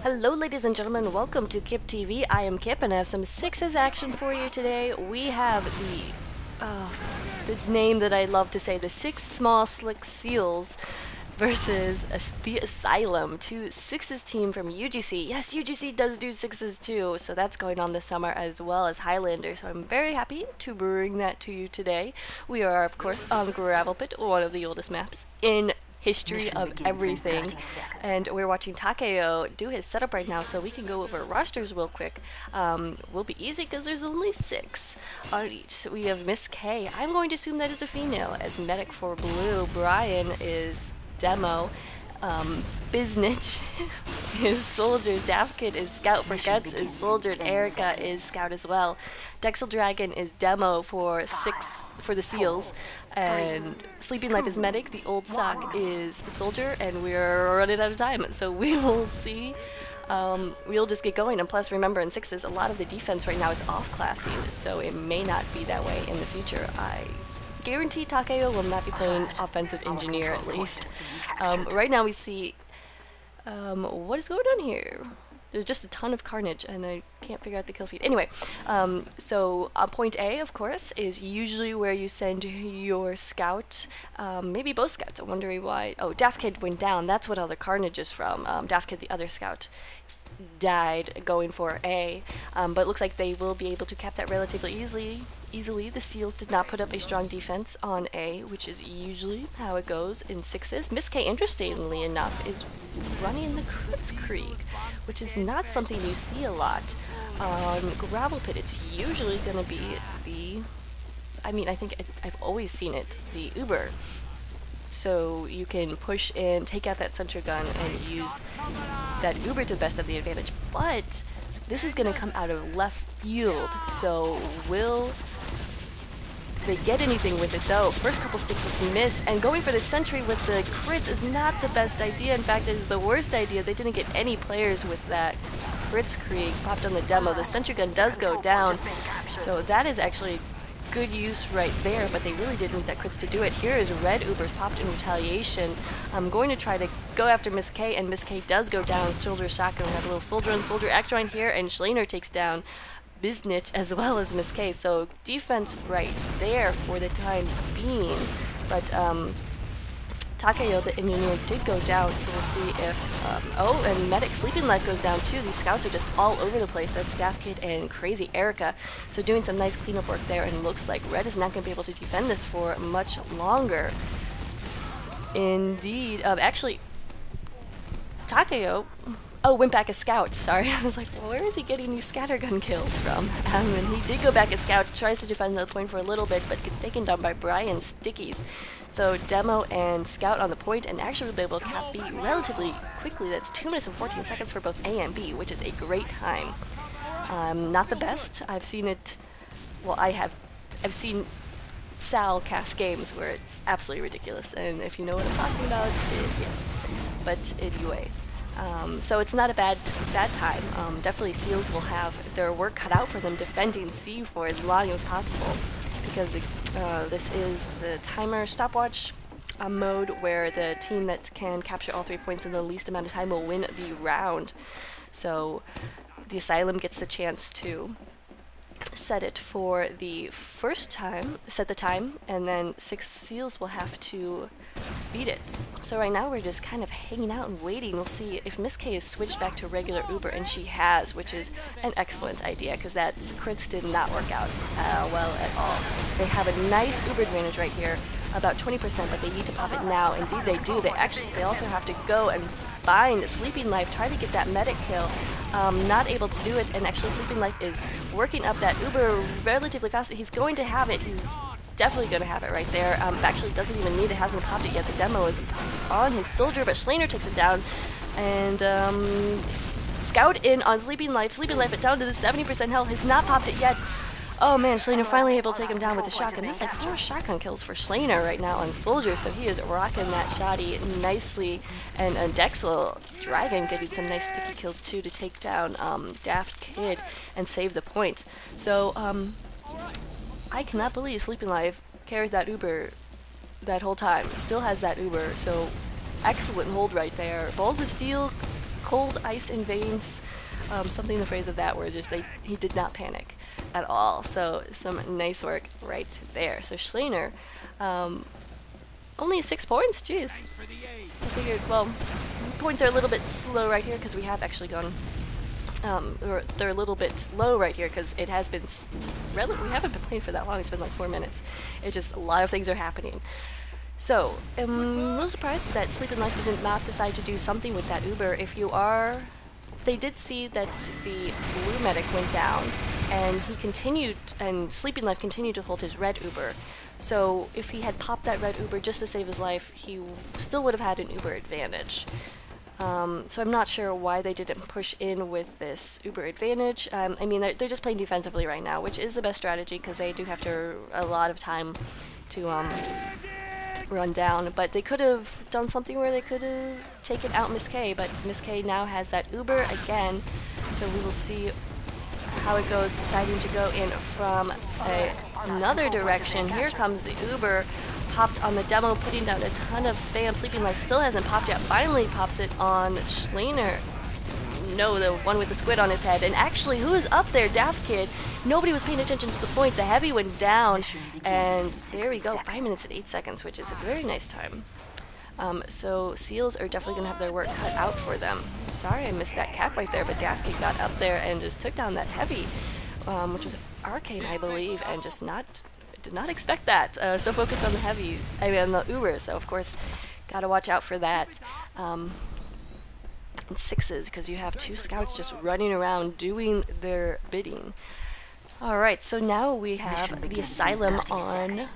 Hello ladies and gentlemen, welcome to Kip TV. I am Kip and I have some sixes action for you today. We have the name that I love to say, the six small slick seals versus the Asylum, two sixes team from UGC. Yes, UGC does do sixes too, so that's going on this summer as well as Highlander, so I'm very happy to bring that to you today. We are of course on Gravelpit, one of the oldest maps in history of everything, and we're watching Takeo do his setup right now, so we can go over rosters real quick. Will be easy because there's only 6 on each. So we have Miss K. I'm going to assume that is a female. As medic for blue, Brian is demo. Biznich is soldier, Daphkid is scout, for Guts is soldier, and Erica is scout as well. Dexel Dragon is demo for the seals, and Sleeping Life is medic. The old sock is soldier, and we're running out of time, so we will see. We'll just get going, and plus remember in sixes a lot of the defense right now is off-classing, so it may not be that way in the future. I guarantee Takeo will not be playing offensive engineer at least. Right now we see what is going on here? There's just a ton of carnage and I can't figure out the kill feed. Anyway, so point A, of course, is usually where you send your scout, maybe both scouts. I'm wondering why. Oh, Daphkid went down. That's what all the carnage is from. Daphkid, the other scout, died going for A, but it looks like they will be able to cap that relatively easily. The seals did not put up a strong defense on A, which is usually how it goes in sixes. Miss K, interestingly enough, is running the Kritzkrieg, which is not something you see a lot. On Gravelpit, it's usually going to be the, I think I've always seen it, the Uber. So you can push in, take out that sentry gun, and use that Uber to the best of the advantage. But this is going to come out of left field, so will they get anything with it though? First couple sticks miss, and going for the sentry with the crits is not the best idea. In fact, it is the worst idea. They didn't get any players with that Kritzkrieg popped on the demo. The sentry gun does go down, so that is actually good use right there, but they really did need that crits to do it. Here is red Ubers popped in retaliation. I'm going to try to go after Miss K, and Miss K does go down. Soldier shotgun, we have a little soldier and soldier act here, and Schleiner takes down Biznich as well as Miss K, so defense right there for the time being. But Takeo, the engineer, did go down, so we'll see if oh, and medic Sleeping Life goes down too. These scouts are just all over the place. That's Daphkid and Crazy Erica, so doing some nice cleanup work there, and looks like red is not going to be able to defend this for much longer. Indeed. Actually, Takeo went back as scout, sorry. I was like, well, where is he getting these scattergun kills from? And he did go back as scout, tries to defend the point for a little bit, but gets taken down by Brian's stickies. So demo and scout on the point, and actually will be able to cap B relatively quickly. That's 2 minutes and 14 seconds for both A and B, which is a great time. Not the best. I've seen it, well, I've seen Sal cast games where it's absolutely ridiculous, and if you know what I'm talking about, yes. But anyway. So it's not a bad time. Definitely seals will have their work cut out for them defending C for as long as possible, because this is the timer stopwatch mode where the team that can capture all 3 points in the least amount of time will win the round. So the Asylum gets the chance to set it for the first time, set the time, and then 6 seals will have to beat it. So right now we're just kind of hanging out and waiting. We'll see if Miss K is switched back to regular Uber, and she has, which is an excellent idea, because that crits did not work out well at all. They have a nice Uber advantage right here, about 20%, but they need to pop it now. Indeed they do. They also have to go and bind Sleeping Life, try to get that medic kill. Not able to do it, and actually Sleeping Life is working up that Uber relatively fast. He's going to have it. He's definitely going to have it right there. Actually doesn't even need it, hasn't popped it yet. The demo is on his soldier, but Schleiner takes it down, and scout in on Sleeping Life. Sleeping Life down to the 70% health, has not popped it yet. Oh man, Schleiner finally able to take him down with the shotgun. That's like 4 shotgun kills for Schleiner right now on soldier, so he is rocking that shoddy nicely. And Dexel Dragon getting some nice sticky kills too to take down Daphkid and save the point. So I cannot believe Sleeping Life carried that Uber that whole time. Still has that Uber, so excellent hold right there. Balls of Steel cold ice in veins, something the phrase of that where just he did not panic at all. So some nice work right there. So Schleiner, only 6 points, jeez. I figured, well, points are a little bit slow right here because we have actually gone, or they're a little bit low right here because it has been, we haven't been playing for that long, it's been like 4 minutes. It's just a lot of things are happening. So, I'm a little surprised that Sleep and Life did not decide to do something with that Uber. If you are, they did see that the blue medic went down, and he continued, and Sleeping Life continued to hold his red Uber. So, if he had popped that red Uber just to save his life, he still would have had an Uber advantage. So I'm not sure why they didn't push in with this Uber advantage. I mean, they're just playing defensively right now, which is the best strategy because they do have a lot of time to run down. But they could have done something where they could have taken out Miss K, but Miss K now has that Uber again, so we will see how it goes, deciding to go in from another direction. Here comes the Uber. Popped on the demo, putting down a ton of spam. Sleeping Life still hasn't popped yet. Finally pops it on Schleiner. No, the one with the squid on his head. And actually, who is up there? Daft Kid. Nobody was paying attention to the point. The heavy went down. And there we go. 5 minutes and 8 seconds, which is a very nice time. So Seals are definitely going to have their work cut out for them. Sorry I missed that cap right there, but Daft Kid got up there and just took down that heavy, which was Arcane, I believe, and just did not expect that. So focused on the heavies, I mean on the Ubers, so of course gotta watch out for that. And 6s, because you have 2 scouts just running around doing their bidding. Alright, so now we have the Asylum on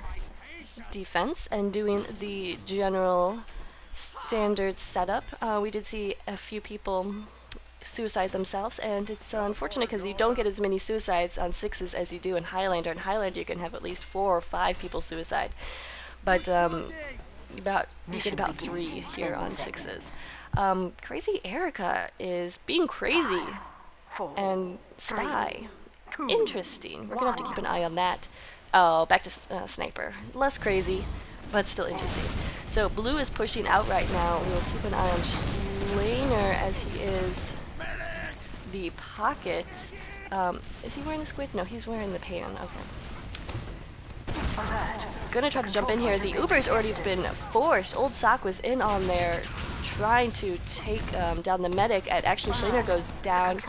defense and doing the general standard setup. We did see a few people suicide themselves, and it's unfortunate because you don't get as many suicides on 6s as you do in Highlander. In Highlander you can have at least 4 or 5 people suicide, but you get about 3 here on 6s. Crazy Erica is being crazy and spy. Interesting. We're gonna have to keep an eye on that. Oh, back to sniper. Less crazy, but still interesting. So blue is pushing out right now. We'll keep an eye on Schleiner as he is the pocket. Is he wearing the squid? No, he's wearing the pan. Okay. Gonna try to jump in here. The Uber's already been forced. Old Sock was in on there trying to take down the medic. And actually, Schleiner goes down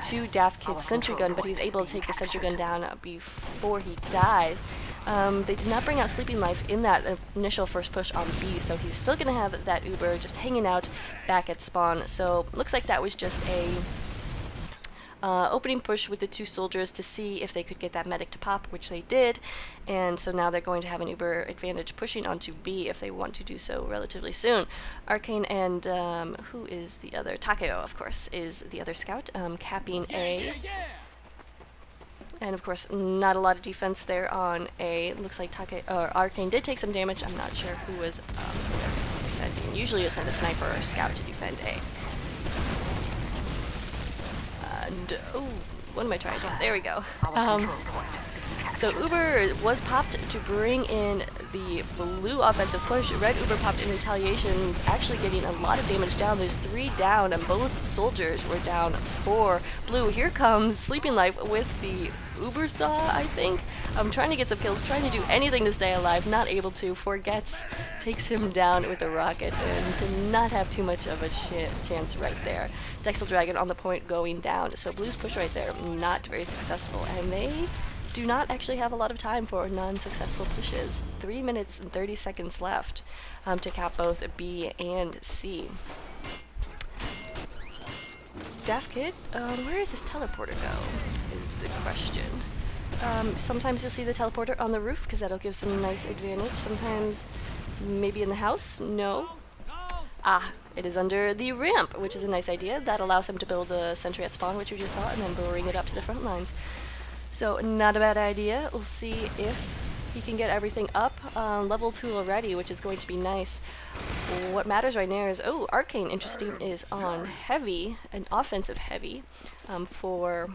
to Daft Kid's sentry gun, but he's able to take the sentry gun down before he dies. They did not bring out Sleeping Life in that initial first push on B, so he's still gonna have that Uber just hanging out back at spawn. So looks like that was just a opening push with the 2 soldiers to see if they could get that medic to pop, which they did, and so now they're going to have an Uber advantage pushing onto B if they want to do so relatively soon. Arcane and who is the other? Takeo, of course, is the other scout, capping A. And of course, not a lot of defense there on A. Looks like Arcane did take some damage. I'm not sure who was defending. Usually you send a sniper or a scout to defend A. And, oh, what am I trying to do? There we go. So Uber was popped to bring in the blue offensive push. Red Uber popped in retaliation, actually getting a lot of damage down. There's 3 down, and both soldiers were down 4. Blue, here comes Sleeping Life with the Uber saw, I think. I'm trying to get some kills, trying to do anything to stay alive, not able to. Forgets, takes him down with a rocket, and did not have too much of a chance right there. Dexel Dragon on the point going down. So Blue's push right there, not very successful, and they do not actually have a lot of time for non-successful pushes. 3 minutes and 30 seconds left to cap both B and C. Daft Kid, where does his teleporter go, is the question. Sometimes you'll see the teleporter on the roof, because that'll give some nice advantage. Sometimes maybe in the house, no. Ah, it is under the ramp, which is a nice idea. That allows him to build a sentry at spawn, which we just saw, and then bring it up to the front lines. So, not a bad idea. We'll see if he can get everything up. Level 2 already, which is going to be nice. What matters right now is, oh, Arcane, interesting, is on heavy, an offensive heavy, for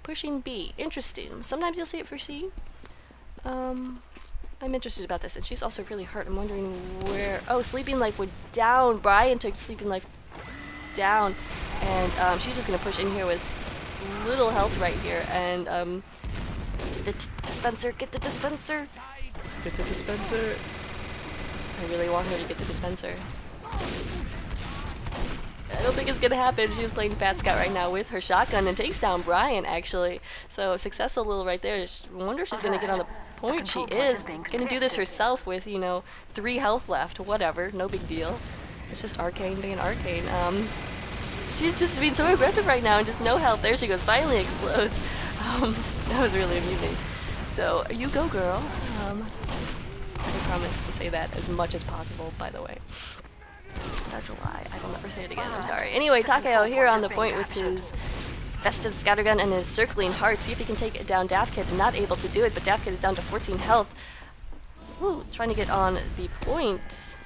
pushing B. Interesting. Sometimes you'll see it for C. I'm interested about this, and she's also really hurt. I'm wondering where... Oh, Sleeping Life went down. Brian took Sleeping Life down. And she's just going to push in here with little health right here. And get the dispenser, get the dispenser. Get the dispenser. I really want her to get the dispenser. I don't think it's gonna happen. She's playing Fat Scout right now with her shotgun and takes down Brian, actually. So successful little right there. I wonder if she's gonna get on the point. She is gonna do this herself with, you know, 3 health left. Whatever, no big deal. It's just Arcane being Arcane. She's just being so aggressive right now and just no health. There she goes, finally explodes. That was really amusing. So, you go, girl. I promise to say that as much as possible, by the way. That's a lie. I will never say it again. I'm sorry. Anyway, Takeo here on the point with his festive scattergun and his circling heart. See if he can take down Dafkid. Not able to do it, but Dafkid is down to 14 health. Woo, trying to get on the point.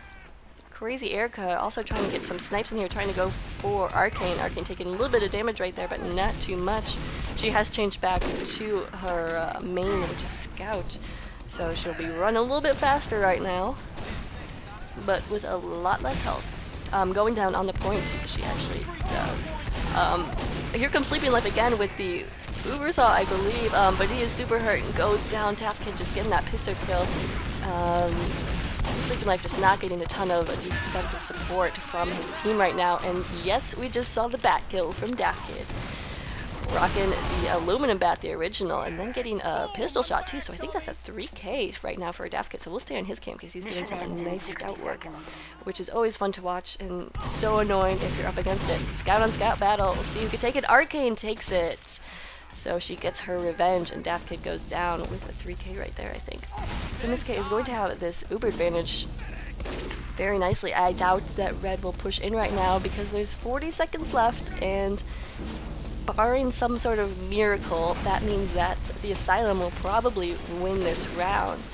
Crazy Erica also trying to get some snipes in here, trying to go for Arcane. Arcane taking a little bit of damage right there, but not too much. She has changed back to her main, which is Scout. So she'll be running a little bit faster right now, but with a lot less health. Going down on the point, she actually does. Here comes Sleeping Life again with the Uber Saw, I believe, but he is super hurt and goes down. Dafkid just getting that pistol kill. Sleeping Life just not getting a ton of defensive support from his team right now. And yes, we just saw the bat kill from Dafkid. Rocking the aluminum bat, the original, and then getting a pistol shot too. So I think that's a 3K right now for Dafkid. So we'll stay on his cam because he's doing some nice scout work, which is always fun to watch and so annoying if you're up against it. Scout on scout battle. We'll see who can take it. Arcane takes it. So she gets her revenge, and Dafkid goes down with a 3K right there, I think. So Miss K is going to have this Uber advantage very nicely. I doubt that Red will push in right now because there's 40 seconds left, and barring some sort of miracle, that means that the Asylum will probably win this round.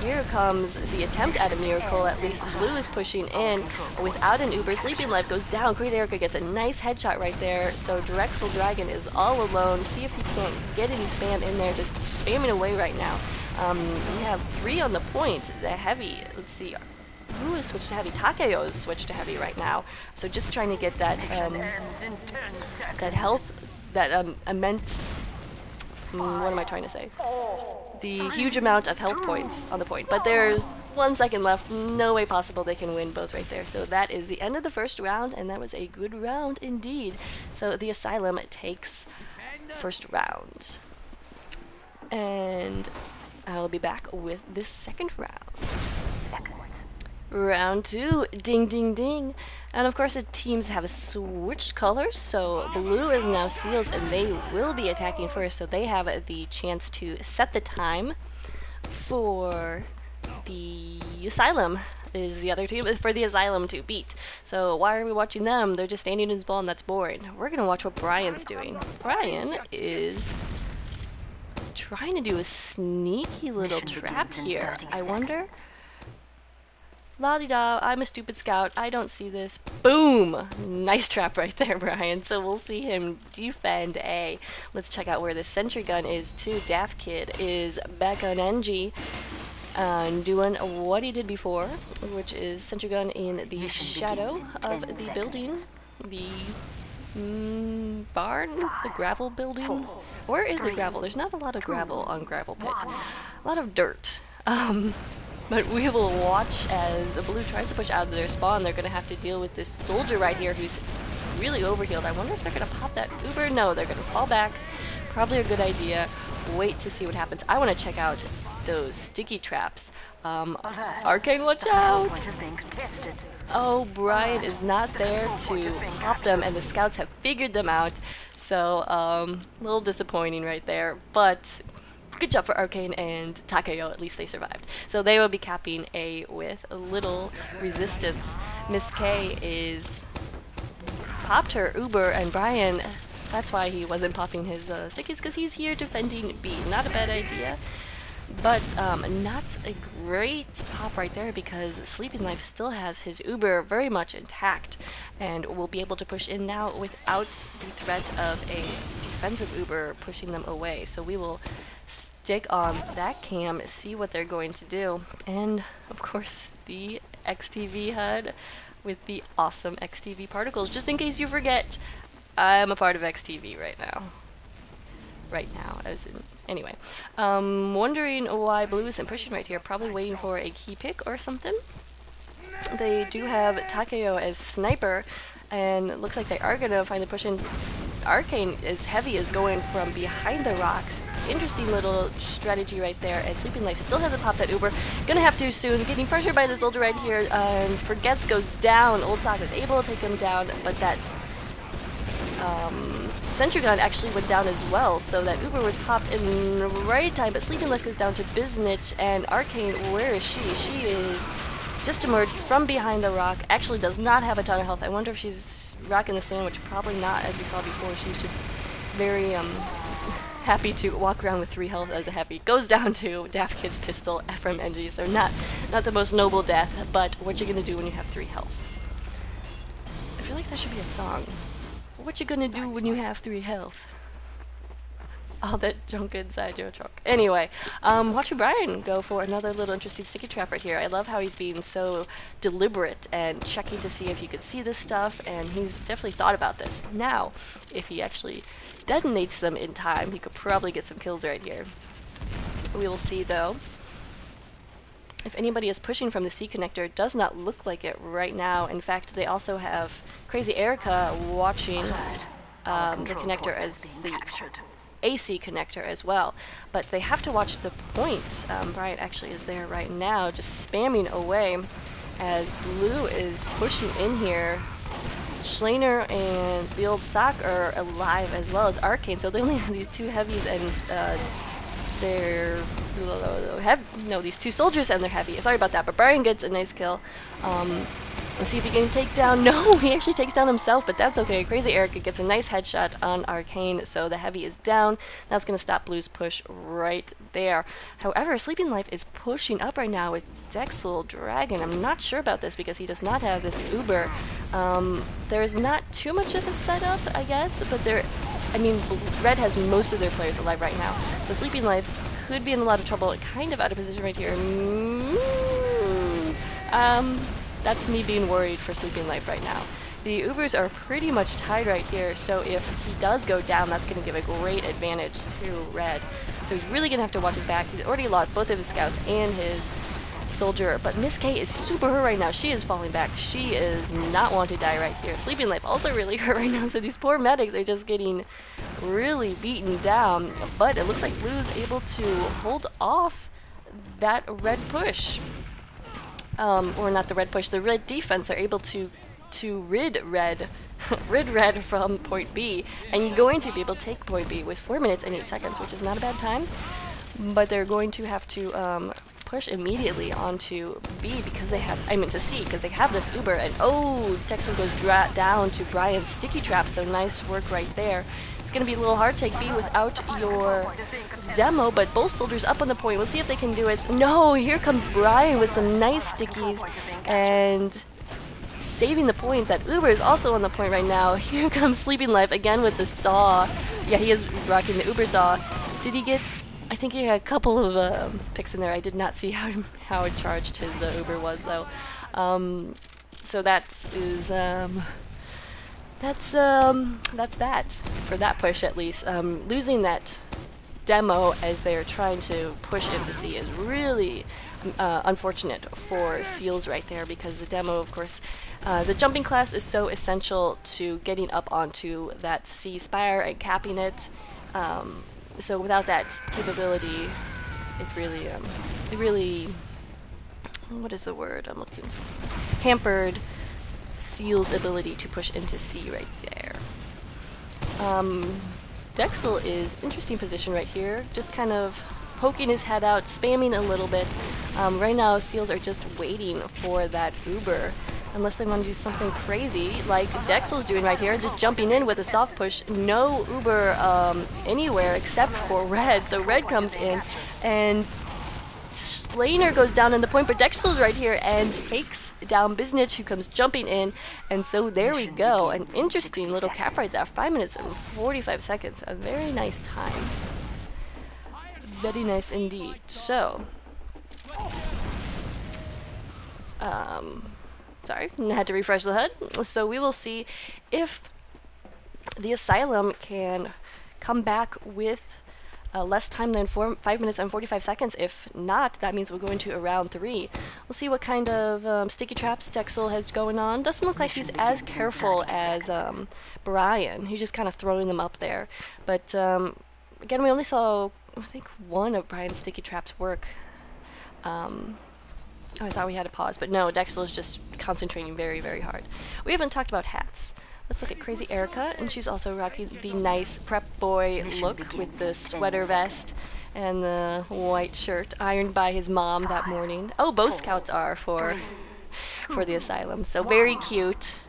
Here comes the attempt at a miracle. At least Blue is pushing in without an Uber. Sleeping Life goes down. Crazy Erica gets a nice headshot right there. So Drexel Dragon is all alone. See if he can't get any spam in there. Just spamming away right now. We have 3 on the point. The heavy, let's see. Who is switched to heavy? Takeo is switched to heavy right now. So just trying to get that that health, that immense. What am I trying to say? The huge amount of health points on the point. But there's 1 second left. No way possible they can win both right there. So that is the end of the first round, and that was a good round indeed. So the Asylum takes first round. And I'll be back with this second round. Round 2, ding ding ding. And of course the teams have switched colors, so Blue is now Seals and they will be attacking first, so they have the chance to set the time for the Asylum. Is the other team for the Asylum to beat. So why are we watching them? They're just standing in his ball and that's boring. We're gonna watch what Brian's doing. Brian is trying to do a sneaky little trap here. I wonder. La-di-da, I'm a stupid scout, I don't see this. Boom! Nice trap right there, Brian. So we'll see him defend A. Let's check out where the sentry gun is too. Dafkid is back on NG, doing what he did before, which is sentry gun in the shadow of the building. The barn? The gravel building? Where is the gravel? There's not a lot of gravel on Gravelpit. A lot of dirt. But we will watch as the Blue tries to push out of their spawn. They're going to have to deal with this soldier right here who's really overhealed. I wonder if they're going to pop that Uber. No, they're going to fall back. Probably a good idea. Wait to see what happens. I want to check out those sticky traps. Arcane, watch out! Oh, Brian is not there to pop them, and the scouts have figured them out. So, a little disappointing right there. But good job for Arcane and Takeo, at least they survived. So they will be capping A with a little resistance. Miss K is popped her Uber, and Brian, that's why he wasn't popping his stickies, because he's here defending B. Not a bad idea, but not a great pop right there because Sleeping Life still has his Uber very much intact and will be able to push in now without the threat of a defensive Uber pushing them away. So we will stick on that cam, see what they're going to do. And of course the XTV HUD with the awesome XTV particles. Just in case you forget, I'm a part of XTV right now. Right now, as in... Anyway. Wondering why Blue isn't pushing right here. Probably waiting for a key pick or something. They do have Takeo as sniper, and it looks like they are going to finally push in. Arcane is heavy, is going from behind the rocks. Interesting little strategy right there, and Sleeping Life still hasn't popped that Uber. Gonna have to soon. Getting pressured by the soldier right here, and Forgets goes down. Old Sock is able to take him down, but that's... Sentry Gun actually went down as well, so that Uber was popped in the right time, but Sleeping Life goes down to Biznich, and Arcane, where is she? She is just emerged from behind the rock, actually does not have a ton of health. I wonder if she's rocking the sandwich. Probably not, as we saw before. She's just very happy to walk around with 3 health as a heavy. Goes down to Daft Kid's pistol from NG, so not the most noble death, but what you gonna do when you have 3 health? I feel like that should be a song. What you gonna do when you have 3 health? All that junk inside your truck. Anyway, watching Brian go for another little interesting sticky trap right here. I love how he's being so deliberate and checking to see if you could see this stuff, and he's definitely thought about this. Now, if he actually detonates them in time, he could probably get some kills right here. We will see, though. If anybody is pushing from the C connector, it does not look like it right now. In fact, they also have Crazy Erica watching the connector as the AC connector as well. But they have to watch the point. Brian actually is there right now, just spamming away as Blue is pushing in here. Schlainer and the Old Sock are alive, as well as Arcane, so they only have these 2 heavies and these 2 soldiers and they're heavy. Sorry about that, but Brian gets a nice kill. Let's see if he can take down. No, he actually takes down himself, but that's okay. Crazy Erica gets a nice headshot on Arcane, so the heavy is down. That's going to stop Blue's push right there. However, Sleeping Life is pushing up right now with Dexel Dragon. I'm not sure about this because he does not have this Uber. There's not too much of a setup, I guess, but Red has most of their players alive right now, so Sleeping Life could be in a lot of trouble, kind of out of position right here. That's me being worried for Sleeping Life right now. The Ubers are pretty much tied right here, so if he does go down, that's going to give a great advantage to Red. So he's really going to have to watch his back. He's already lost both of his scouts and his soldier, but Miss K is super hurt right now. She is falling back. She is not want to die right here. Sleeping Life also really hurt right now, so these poor medics are just getting really beaten down, but it looks like Blue's able to hold off that red push. Or not the red push, the red defense are able to rid red from point B, and you're going to be able to take point B with 4 minutes and 8 seconds, which is not a bad time, but they're going to have to push immediately onto B because they have, to C, because they have this Uber, and oh, Texan goes down to Brian's sticky trap, so nice work right there. It's going to be a little hard to take B without your demo, but both soldiers up on the point. We'll see if they can do it. No, here comes Brian with some nice stickies and saving the point. That Uber is also on the point right now. Here comes Sleeping Life again with the saw. Yeah, he is rocking the Uber saw. Did he get... I think he had a couple of picks in there. I did not see how charged his Uber was, though. So that is... That's that for that push, at least. Losing that demo as they're trying to push into C is really unfortunate for Seals right there, because the demo, of course, the jumping class is so essential to getting up onto that C spire and capping it. So without that capability, it really, what is the word I'm looking for? Hampered Seal's ability to push into C right there. Dexel is interesting position right here, just kind of poking his head out, spamming a little bit. Right now, Seals are just waiting for that Uber, unless they want to do something crazy like Dexel's doing right here, just jumping in with a soft push. No Uber anywhere except for Red, so Red comes in, and Schlainer goes down in the point, but Dexel's right here and takes down Biznich, who comes jumping in, and so there we go. An interesting little cap right there, 5 minutes and 45 seconds. A very nice time. Very nice indeed. So, sorry, had to refresh the HUD. So we will see if the Asylum can come back with less time than 5 minutes and 45 seconds. If not, that means we're going to a round 3. We'll see what kind of sticky traps Dexel has going on. Doesn't look like he's as careful as Brian. He's just kind of throwing them up there. But again, we only saw, I think, one of Brian's sticky traps work. Oh, I thought we had a pause, but no, Dexel is just concentrating very, very hard. We haven't talked about hats. Let's look at Crazy Erica, and she's also rocking the nice prep boy look with the sweater vest and the white shirt ironed by his mom that morning. Oh, both scouts are for the Asylum, so very cute.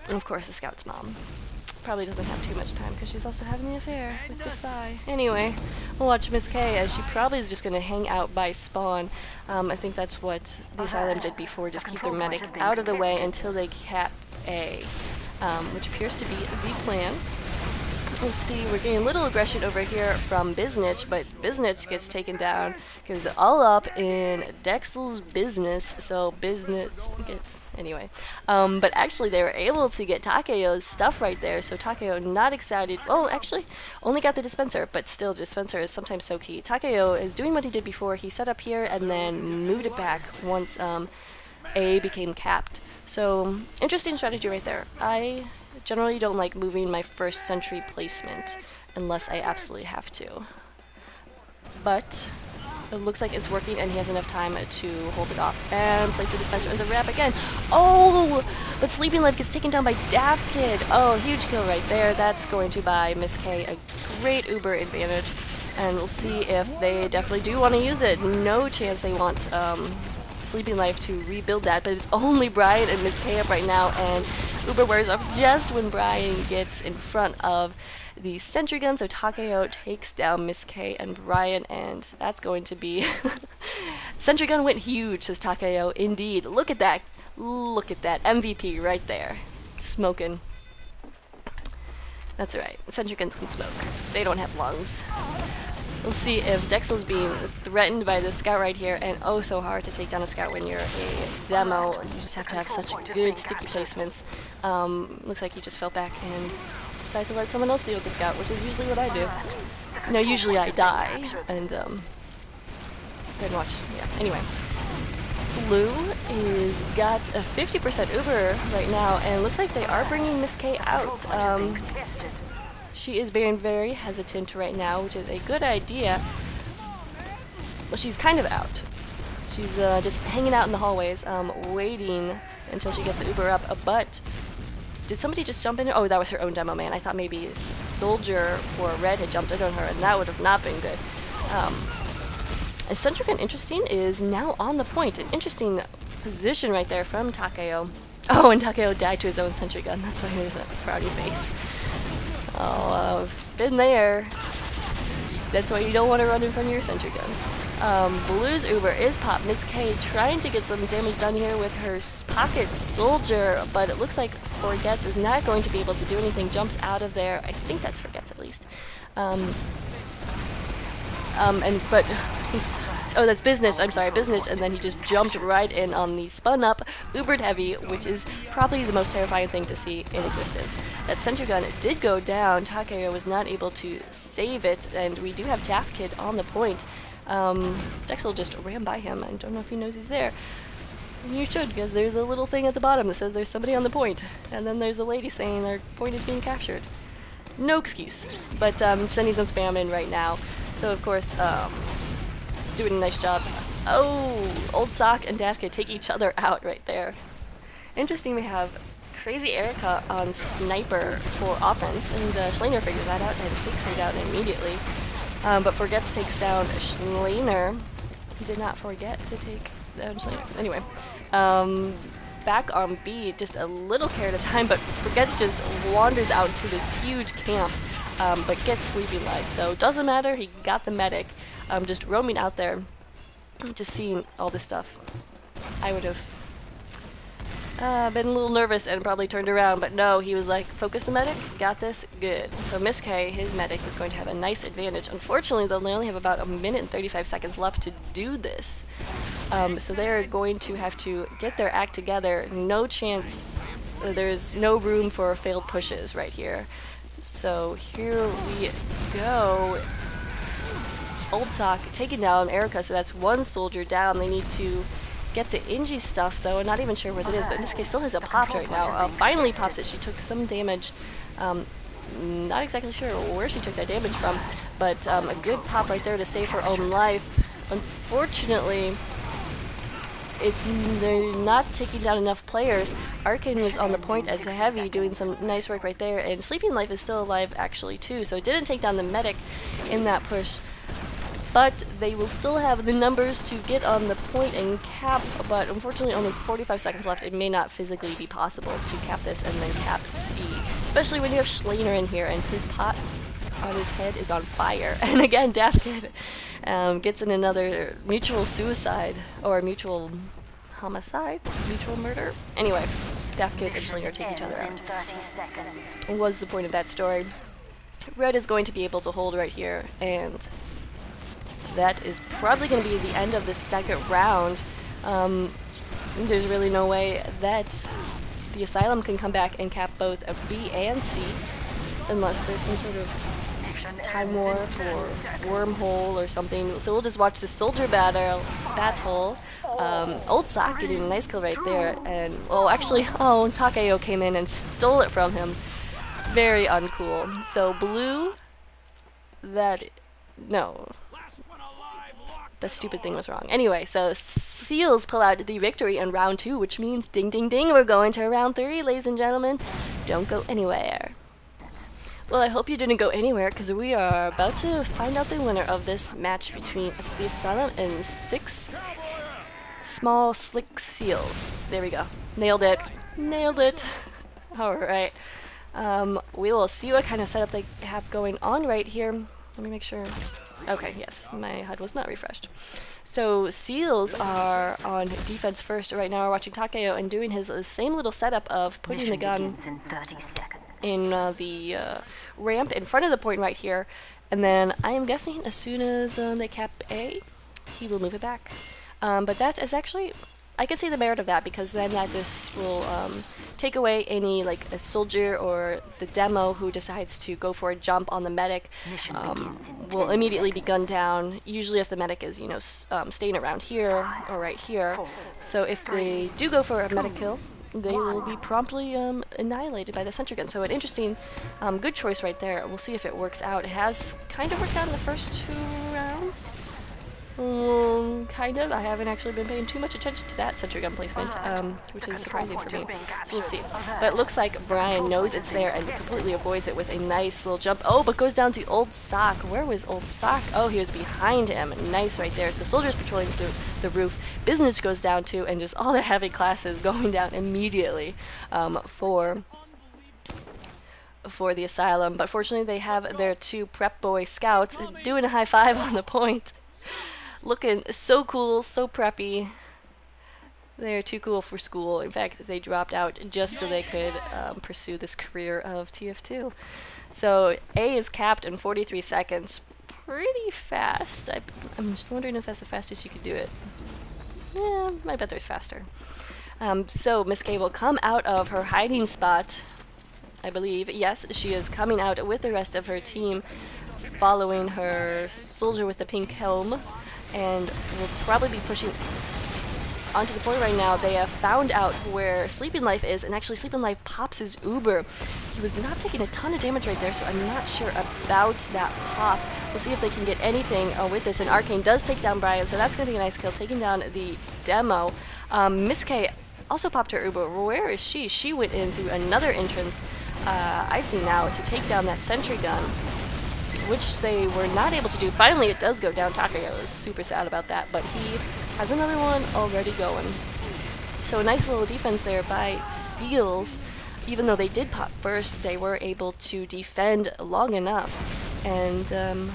And of course, the scout's mom probably doesn't have too much time because she's also having the affair with the spy. Anyway, we'll watch Miss K as she probably is just going to hang out by spawn. I think that's what the Asylum did before, just keep their medic out of the way until they cap A, which appears to be the plan. We'll see, we're getting a little aggression over here from Biznich, but Biznich gets taken down because it's all up in Dexel's business, so Biznich gets, anyway. But actually they were able to get Takeyo's stuff right there, so Takeo not excited. Well, actually, only got the dispenser, but still, dispenser is sometimes so key. Takeo is doing what he did before. He set up here and then moved it back once A became capped. So, interesting strategy right there. I generally don't like moving my first sentry placement unless I absolutely have to. But it looks like it's working and he has enough time to hold it off and place the dispenser in the wrap again. Oh! But Sleeping Life gets taken down by Daft Kid. Oh, huge kill right there. That's going to buy Miss K a great Uber advantage. And we'll see if they definitely do want to use it. No chance they want Sleeping Life to rebuild that, but it's only Brian and Miss K up right now, and Uber wears off just when Brian gets in front of the sentry gun, so Takeo takes down Miss K and Brian, and that's going to be sentry gun went huge, says Takeo. Indeed. Look at that. Look at that. MVP right there. Smoking. That's right. Sentry guns can smoke. They don't have lungs. We'll see if Dexel's being threatened by this scout right here, and oh so hard to take down a scout when you're a demo. You just have to have such good sticky placements. Looks like he just fell back and decided to let someone else deal with the scout, which is usually what I do. No, usually I die, and then watch, yeah, anyway. Blue is got a 50% Uber right now, and looks like they are bringing Miss K out. She is being very hesitant right now, which is a good idea. Well, she's kind of out. She's just hanging out in the hallways, waiting until she gets the Uber up. But did somebody just jump in there? Oh, that was her own demo man. I thought maybe a soldier for Red had jumped in on her, and that would have not been good. Sentry gun interesting is now on the point. An interesting position right there from Takeo. Oh, and Takeo died to his own sentry gun. That's why there's a frowny face. Oh, I've been there. That's why you don't want to run in front of your sentry gun. Blue's Uber is popped. Miss K trying to get some damage done here with her pocket soldier, but it looks like Forgets is not going to be able to do anything. Jumps out of there. I think that's Forgets at least. Oh, that's Biznich, I'm sorry, Biznich, and then he just jumped right in on the spun up Ubered Heavy, which is probably the most terrifying thing to see in existence. That sentry gun did go down, Takeo was not able to save it, and we do have Daft Kid on the point. Dexel just ran by him, I don't know if he knows he's there. And you should, because there's a little thing at the bottom that says there's somebody on the point, and then there's a lady saying our point is being captured. No excuse, but sending some spam in right now, so of course, doing a nice job. Oh, Old Sock and Daft Kid take each other out right there. Interesting, we have Crazy Erica on Sniper for offense, and Schleiner figures that out and takes him down immediately. But Forgets takes down Schleiner. He did not forget to take down Schleiner. Anyway, back on B, just a little care at a time, but Forgets just wanders out to this huge camp, but gets Sleeping Life. So doesn't matter, he got the medic. Just roaming out there, just seeing all this stuff. I would have Been a little nervous and probably turned around, but no, he was like, focus the medic, got this, good. So Miss K, his medic, is going to have a nice advantage. Unfortunately, they'll only have about 1 minute and 35 seconds left to do this. So they're going to have to get their act together. No chance, there's no room for failed pushes right here. So here we go. Old Sock taking down Erica, so that's one soldier down. They need to get the Ingy stuff though. I'm not even sure what it is, but Miss K still has it popped right now. Finally pops it. She took some damage. Not exactly sure where she took that damage from, but a good pop right there to save her own life. Unfortunately, they're not taking down enough players. Arcane was on the point as a heavy, doing some nice work right there, and Sleeping Life is still alive actually too, so it didn't take down the medic in that push. But they will still have the numbers to get on the point and cap, but unfortunately only 45 seconds left. It may not physically be possible to cap this and then cap C, especially when you have Schleiner in here and his pot on his head is on fire. And again, Dafkid gets in another mutual suicide, or mutual homicide, mutual murder. Anyway, Dafkid and Schleiner take each other out. What was the point of that story? Red is going to be able to hold right here, and that is probably going to be the end of the second round. There's really no way that the Asylum can come back and cap both a B and C, unless there's some sort of time warp or wormhole or something. So we'll just watch the soldier battle. Old Sock getting a nice kill right there, and well, actually, oh, Takayo came in and stole it from him. Very uncool. So blue, no. The stupid thing was wrong. Anyway, so Seals pull out the victory in round 2, which means ding ding ding, we're going to round 3, ladies and gentlemen. Don't go anywhere. Well, I hope you didn't go anywhere, because we are about to find out the winner of this match between the Asylum and 6 small slick seals. There we go. Nailed it. Nailed it. Alright. We will see what kind of setup they have going on right here. Let me make sure. Okay, yes, my HUD was not refreshed. So Seals are on defense first. Right now we're watching Takayo and doing his same little setup of putting the gun in the ramp in front of the point right here. And then I am guessing as soon as they cap A, he will move it back. But that is actually, I can see the merit of that, because then that just will take away any, like, a soldier or the demo who decides to go for a jump on the medic will immediately be gunned down, usually if the medic is, you know, staying around here or right here. So if they do go for a medic kill, they will be promptly annihilated by the sentry gun. So an interesting, good choice right there. We'll see if it works out. It has kind of worked out in the first 2 rounds. Kind of. I haven't actually been paying too much attention to that sentry gun placement, which is surprising for me. So we'll see. But it looks like Brian knows it's there and completely avoids it with a nice little jump. Oh, but goes down to Old Sock. Where was Old Sock? Oh, he was behind him. Nice right there. So soldiers patrolling through the roof. Business goes down too, and just all the heavy classes going down immediately for the Asylum. But fortunately, they have their 2 prep boy scouts doing a high five on the point. Looking so cool, so preppy. They're too cool for school. In fact, they dropped out just so they could pursue this career of TF2. So A is capped in 43 seconds. Pretty fast. I'm just wondering if that's the fastest you could do it. Yeah, I bet there's faster. So Miss K will come out of her hiding spot, I believe. Yes, she is coming out with the rest of her team, following her soldier with the pink helm, and will probably be pushing onto the point right now. They have found out where Sleeping Life is, and actually Sleeping Life pops his Uber. He was not taking a ton of damage right there, so I'm not sure about that pop. We'll see if they can get anything with this, and Arcane does take down Brian, so that's going to be a nice kill, taking down the demo. Miss K also popped her Uber. Where is she? She went in through another entrance, I see now, to take down that sentry gun, which they were not able to do. Finally, it does go down. Takayo is super sad about that, but he has another one already going. So a nice little defense there by Seals. Even though they did pop first, they were able to defend long enough. And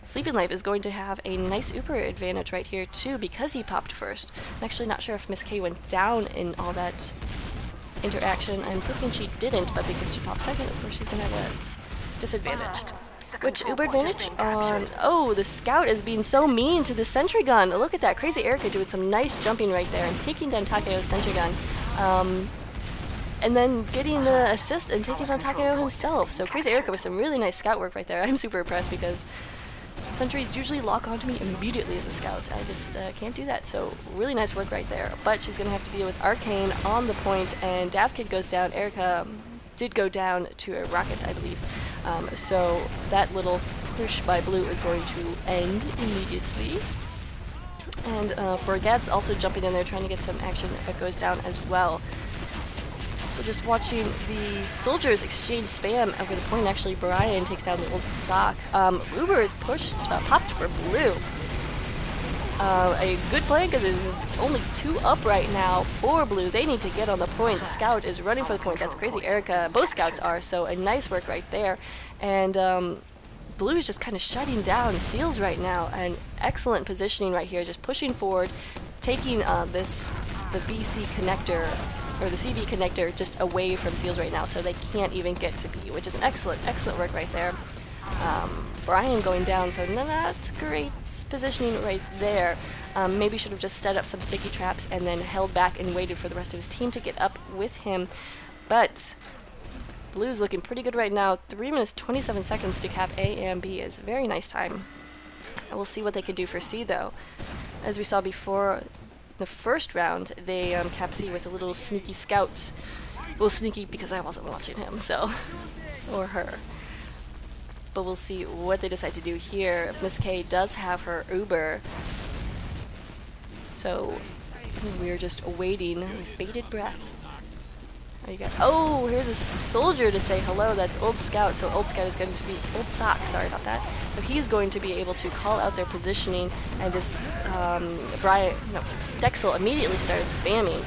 Sleeping Life is going to have a nice Uber advantage right here too because he popped first. I'm actually not sure if Miss K went down in all that interaction. I'm thinking she didn't, but because she popped second, of course she's going to have that disadvantage. Which Uber advantage on... Oh, the Scout is being so mean to the sentry gun. Look at that. Crazy Erica doing some nice jumping right there and taking down Takeo's sentry gun. And then getting the assist and taking down Takeo himself. So Crazy Erica with some really nice Scout work right there. I'm super impressed because sentries usually lock onto me immediately as a Scout. I just can't do that. So really nice work right there. But she's going to have to deal with Arcane on the point, and Davkid goes down. Erica did go down to a rocket, I believe. So that little push by Blue is going to end immediately. And Forget's also jumping in there trying to get some action, but goes down as well. So just watching the soldiers exchange spam over the point. Actually, Brian takes down the old sock. Uber is popped for Blue. A good play because there's only 2 up right now for Blue. They need to get on the point. The Scout is running for the point. That's Crazy Erica. Both Scouts are, so a nice work right there. And Blue is just kind of shutting down Seals right now. An excellent positioning right here, just pushing forward, taking the BC connector, or the CB connector, just away from Seals right now, so they can't even get to B, which is an excellent work right there. Brian going down, so not great positioning right there. Maybe should have just set up some sticky traps and then held back and waited for the rest of his team to get up with him. But Blue's looking pretty good right now. 3 minutes 27 seconds to cap A and B is a very nice time. And we'll see what they can do for C though. As we saw before the first round, they capped C with a little sneaky Scout. Well, sneaky because I wasn't watching him, so, or her. But we'll see what they decide to do here. Miss K does have her Uber, so we're just waiting with bated breath. Oh, here's a soldier to say hello. That's Old Scout. So Old Scout is going to be Old Sock. Sorry about that. So he's going to be able to call out their positioning and just Dexel immediately started spamming.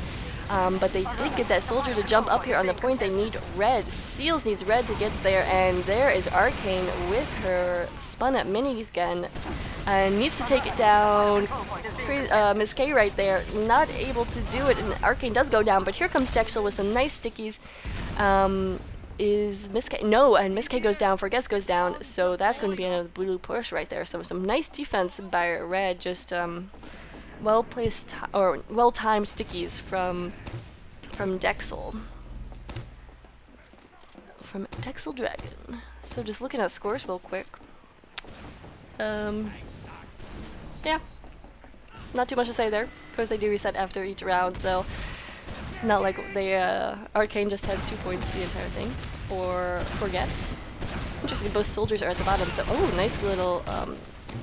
But they did get that soldier to jump up here on the point. They need red. Seals needs red to get there, and there is Arcane with her spun up minigun and needs to take it down. Miss K right there, not able to do it, and Arcane does go down, but here comes Dexel with some nice stickies. Is Miss K? No, and Miss K goes down, Forgets goes down, so that's going to be another Blue push right there. So some nice defense by Red, just well-placed or well-timed stickies from Dexel. From Dexel Dragon. So just looking at scores real quick. Yeah. Not too much to say there. Of course they do reset after each round, so not like they Arcane just has 2 points the entire thing. Or Forgets. Interesting, both soldiers are at the bottom, so oh, nice little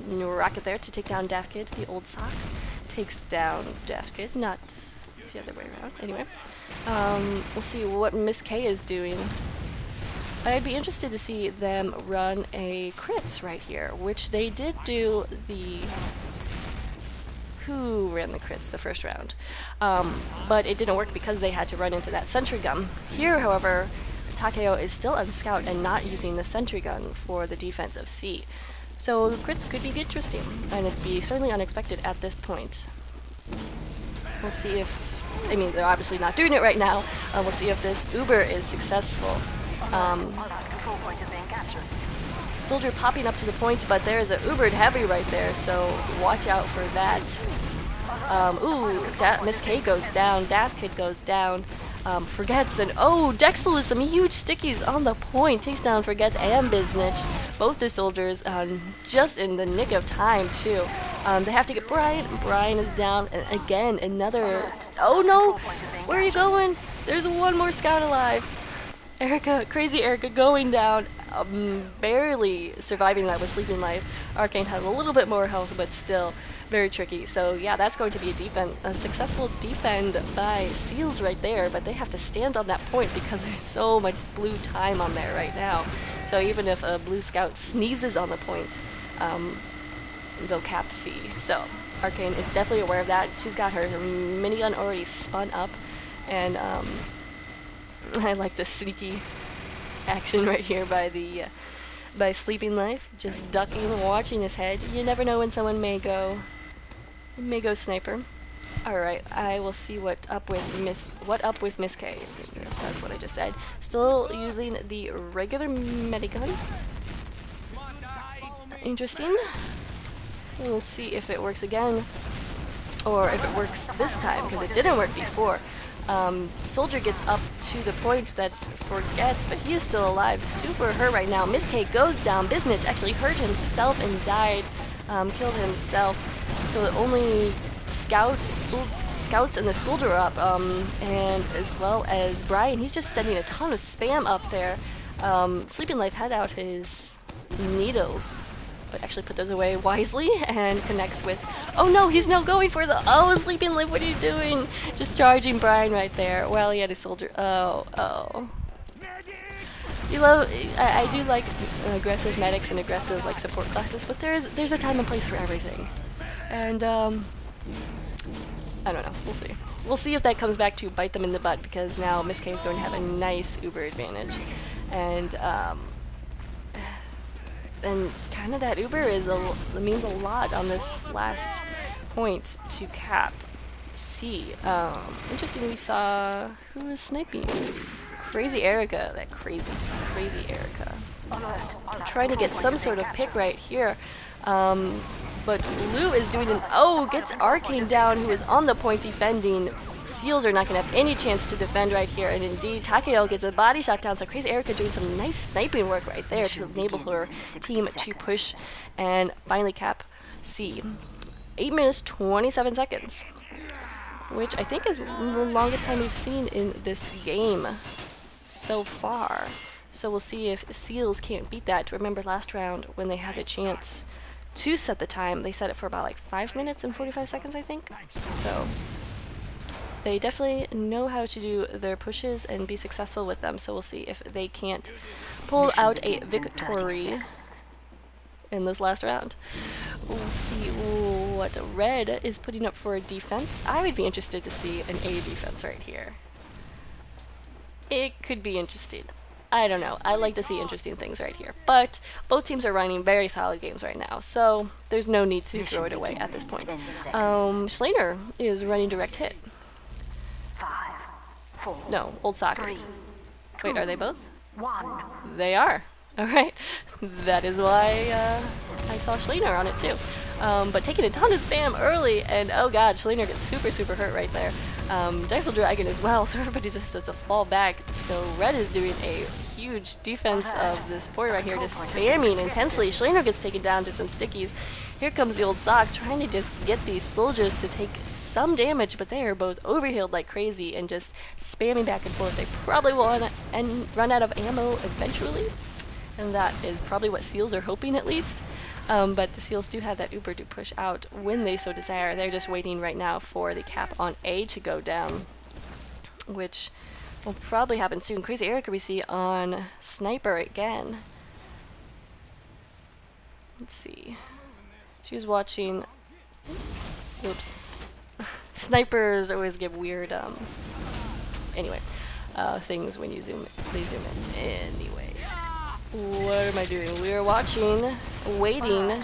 rocket there to take down Davkid, the Old Sock. Takes down Davkid, not the other way around. Anyway, we'll see what Miss K is doing. I'd be interested to see them run a crits right here, which they did do the... Who ran the crits the first round? But it didn't work because they had to run into that sentry gun. Here, however, Takeo is still on Scout and not using the sentry gun for the defense of C. So the crits could be interesting, and it'd be certainly unexpected at this point. We'll see if, I mean, they're obviously not doing it right now. We'll see if this Uber is successful. Soldier popping up to the point, but there is a Ubered heavy right there, so watch out for that. Miss K goes down, Davkid goes down. Forgets, and oh, Dexel with some huge stickies on the point, takes down Forgets and Biznich, both the soldiers, just in the nick of time too. They have to get Brian. Brian is down, and again another. Oh no, where are you going? There's one more Scout alive. Erica, Crazy Erica going down, barely surviving that with Sleeping Life. Arcane had a little bit more health, but still very tricky. So yeah, that's going to be a successful defend by Seals right there, but they have to stand on that point because there's so much blue time on there right now. So even if a blue Scout sneezes on the point, they'll cap C. So Arcane is definitely aware of that. She's got her minigun already spun up, and I like the sneaky action right here by the by Sleeping Life, just ducking, watching his head. You never know when someone may go sniper. Alright, I will see what up with Miss K. Yes, that's what I just said. Still using the regular medigun. Interesting. We'll see if it works again, or if it works this time, because it didn't work before. Soldier gets up to the point that forgets, but he is still alive. Super hurt right now. Miss K goes down. Biznich actually hurt himself and died, killed himself. So the only scouts and the soldier are up, and as well as Brian. He's just sending a ton of spam up there. Sleeping Life had out his needles, but actually put those away wisely and connects with, oh no, he's now going for the, oh, Sleeping Life, what are you doing? Just charging Brian right there. Well, he had a soldier. Oh. I do like aggressive medics and aggressive like support classes, but there's a time and place for everything. And I don't know, we'll see. We'll see if that comes back to bite them in the butt, because now Miss K is going to have a nice Uber advantage. And kind of that Uber means a lot on this last point to cap C. Interesting, we saw who was sniping. Crazy Erica, that crazy Erica. Trying to get some sort of pick right here. But Blue is doing gets Arcane down, who is on the point defending. Seals are not going to have any chance to defend right here, and indeed Takeo gets a body shot down, so Crazy Erica doing some nice sniping work right there to enable her team to push and finally cap C. 8 minutes 27 seconds, which I think is the longest time we've seen in this game so far. So we'll see if Seals can't beat that. Remember last round when they had the chance to set the time, they set it for about like 5 minutes and 45 seconds, I think. So they definitely know how to do their pushes and be successful with them. So we'll see if they can't pull out a victory in this last round. We'll see what Red is putting up for a defense. I would be interested to see an A defense right here. It could be interesting. I don't know. I like to see interesting things right here. But both teams are running very solid games right now, so there's no need to throw it away at this point. Schleiner is running direct hit. No, Old Sockers. Wait, are they both? They are. Alright. That is why I saw Schleiner on it too. But taking a ton of spam early, and oh god, Schleiner gets super hurt right there. Dexel Dragon as well, so everybody just has to fall back. So Red is doing a huge defense of this point right here, just spamming intensely. Schleiner gets taken down to some stickies. Here comes the Old Sock trying to just get these soldiers to take some damage, but they are both overhealed like crazy and just spamming back and forth. They probably will run out of ammo eventually, and that is probably what Seals are hoping at least. But the Seals do have that Uber to push out when they so desire. They're just waiting right now for the cap on A to go down, which will probably happen soon. Crazy Erica we see on Sniper again. Let's see. She's watching. Oops. Snipers always get weird. Anyway, things when you they zoom in. Anyway. What am I doing? We are watching, waiting.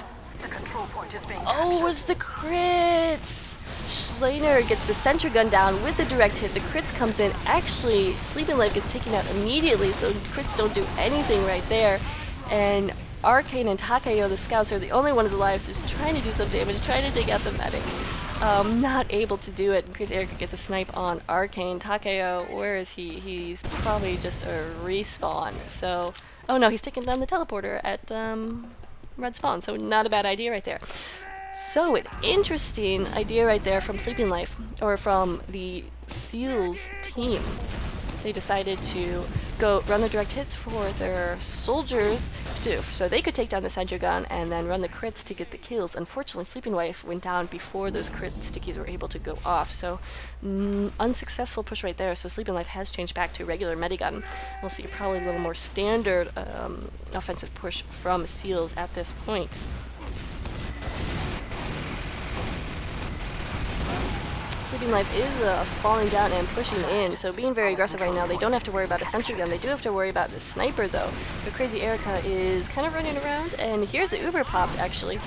Oh, it's the crits! Schleiner gets the sentry gun down with the direct hit. The crits comes in. Actually, Sleeping Life gets taken out immediately, so crits don't do anything right there. And Arcane and Takeo, the scouts, are the only ones alive, so just trying to do some damage, trying to take out the medic. Not able to do it. Crazy Erica gets a snipe on Arcane. Takeo, where is he? He's probably just a respawn. So, oh no, he's taking down the teleporter at red spawn, so not a bad idea right there. So an interesting idea right there from Sleeping Life, or from the Seals team. They decided to go run the direct hits for their soldiers so they could take down the sentry gun and then run the crits to get the kills. Unfortunately, Sleeping Life went down before those crit stickies were able to go off, so unsuccessful push right there. So Sleeping Life has changed back to regular medigun. We'll see probably a little more standard offensive push from Seals at this point. Sleeping Life is falling down and pushing in, so being very aggressive right now. They don't have to worry about a sentry gun. They do have to worry about the sniper, though. But Crazy Erica is kind of running around, and here's the Uber popped, actually.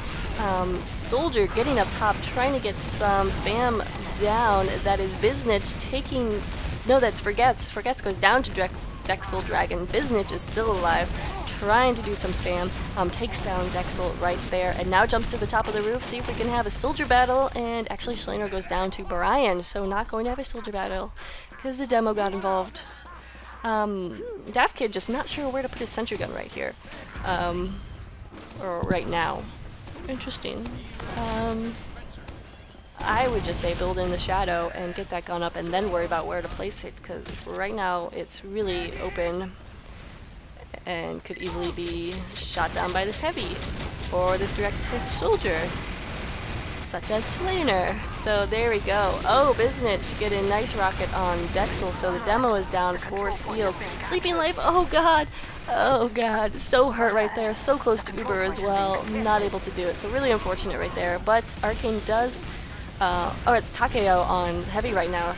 Soldier getting up top, trying to get some spam down. That is Biznich taking... No, that's Forgets. Forgets goes down to Dexel Dragon. Biznich is still alive, trying to do some spam. Takes down Dexel right there, and now jumps to the top of the roof. See if we can have a soldier battle. And actually, Schleiner goes down to Brian, so not going to have a soldier battle because the demo got involved. Daft Kid just not sure where to put his sentry gun right here, or right now. Interesting. I would just say build in the shadow and get that gun up and then worry about where to place it, because right now it's really open and could easily be shot down by this heavy or this direct hit soldier, such as Schleiner. So there we go. Oh, Biznich get a nice rocket on Dexel, so the demo is down for Seals. Sleeping Life, oh god! Oh god, so hurt right there, so close to Uber as well, not able to do it, so really unfortunate right there. But Arcane does... oh, it's Takeo on Heavy right now,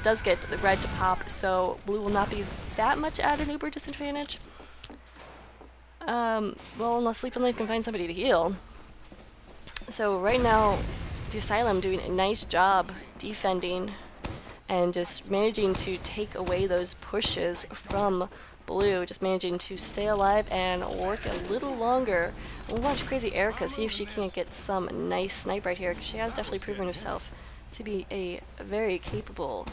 does get the red to pop, so Blue will not be that much at an Uber disadvantage. Well, unless Sleeping Life can find somebody to heal. So right now, the Asylum doing a nice job defending and just managing to take away those pushes from Blue, just managing to stay alive and work a little longer. We'll watch Crazy Erica, see if she can't get some nice snipe right here, because she has definitely proven herself to be a very capable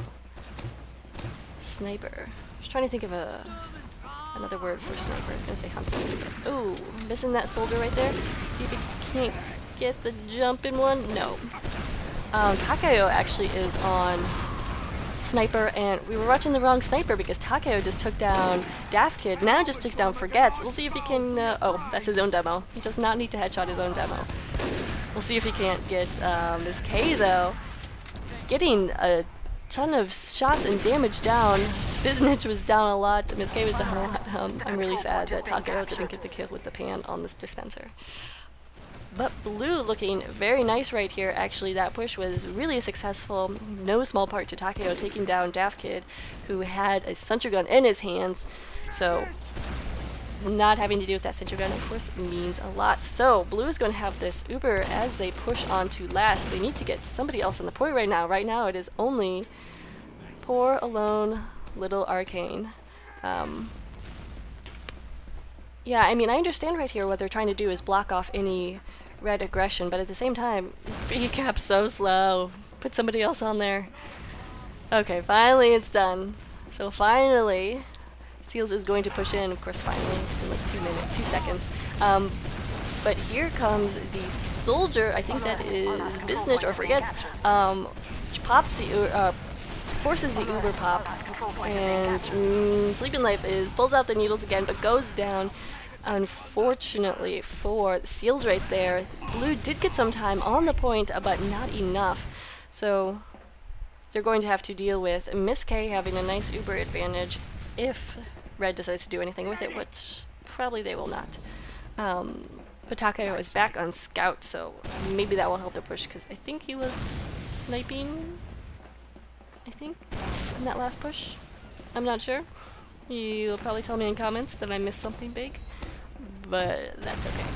sniper. Just trying to think of another word for sniper. I was going to say huntsman. Ooh, missing that soldier right there. See if he can't get the jump in one. No. Takeo actually is on sniper, and we were watching the wrong sniper because Takeo just took down Daft Kid, now just took down Forgets. We'll see if he can, oh, that's his own demo. He does not need to headshot his own demo. We'll see if he can't get Miss K, though. Getting a ton of shots and damage down. Biznich was down a lot, Miss K was down a lot. I'm really sad that Takeo didn't get the kill with the pan on this dispenser. But Blue looking very nice right here. Actually, that push was really successful. No small part to Takeo taking down Daft Kid, who had a sentry gun in his hands. So, not having to do with that sentry gun, of course, means a lot. So, Blue is going to have this Uber as they push on to last. They need to get somebody else on the point right now. Right now, it is only poor, alone, little Arcane. Yeah, I mean, I understand right here what they're trying to do is block off any red aggression, but at the same time, B-Cap's so slow. Put somebody else on there. Okay, finally it's done. So finally, Seals is going to push in. Of course, finally, it's been like 2 seconds. But here comes the soldier, I think that is Biznich or Forgets, pops the, forces the Uber pop, and Sleeping Life pulls out the needles again, but goes down. Unfortunately for the Seals right there, Blue did get some time on the point, but not enough. So they're going to have to deal with Miss K having a nice Uber advantage if Red decides to do anything with it, which probably they will not. But Takeo is back on Scout, so maybe that will help the push, because I think he was sniping, I think, in that last push. I'm not sure. You'll probably tell me in comments that I missed something big, but that's okay.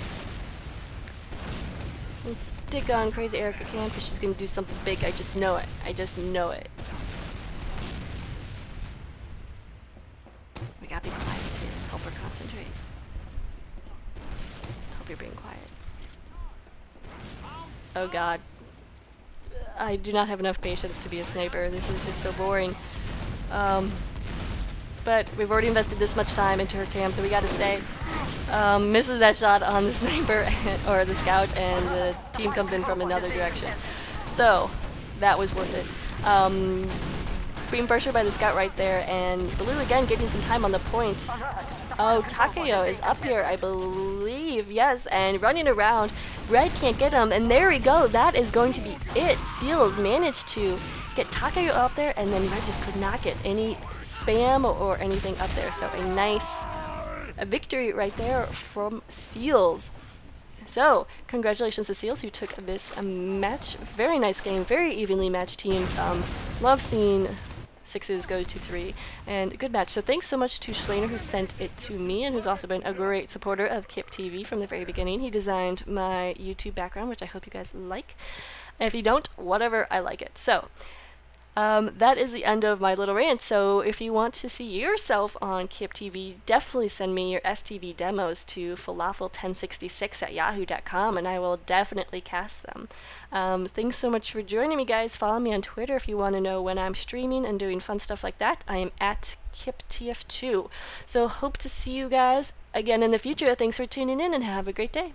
We'll stick on Crazy Erica can, because she's going to do something big. I just know it. I just know it. We gotta be quiet too. Help her concentrate. Hope you're being quiet. Oh god. I do not have enough patience to be a sniper. This is just so boring. But we've already invested this much time into her cam, so we gotta stay. Misses that shot on the sniper, or the scout, and the team comes in from another direction. So, that was worth it. Being pressured by the scout right there, and Blue again getting some time on the point. Oh, Takeo is up here, I believe, yes, and running around. Red can't get him, and there we go, that is going to be it. Seals managed to get Takeo up there, and then Red just could not get any spam or anything up there, so a nice victory right there from Seals. So, congratulations to Seals who took this match. Very nice game, very evenly matched teams. Love seeing 6s go to 3, and good match. So thanks so much to Schlainer who sent it to me and who's also been a great supporter of Kip TV from the very beginning. He designed my YouTube background, which I hope you guys like. And if you don't, whatever, I like it. So, that is the end of my little rant. So if you want to see yourself on Kip TV, definitely send me your STV demos to falafel1066@yahoo.com and I will definitely cast them. Thanks so much for joining me, guys. Follow me on Twitter if you want to know when I'm streaming and doing fun stuff like that. I am at KipTF2. So hope to see you guys again in the future. Thanks for tuning in and have a great day.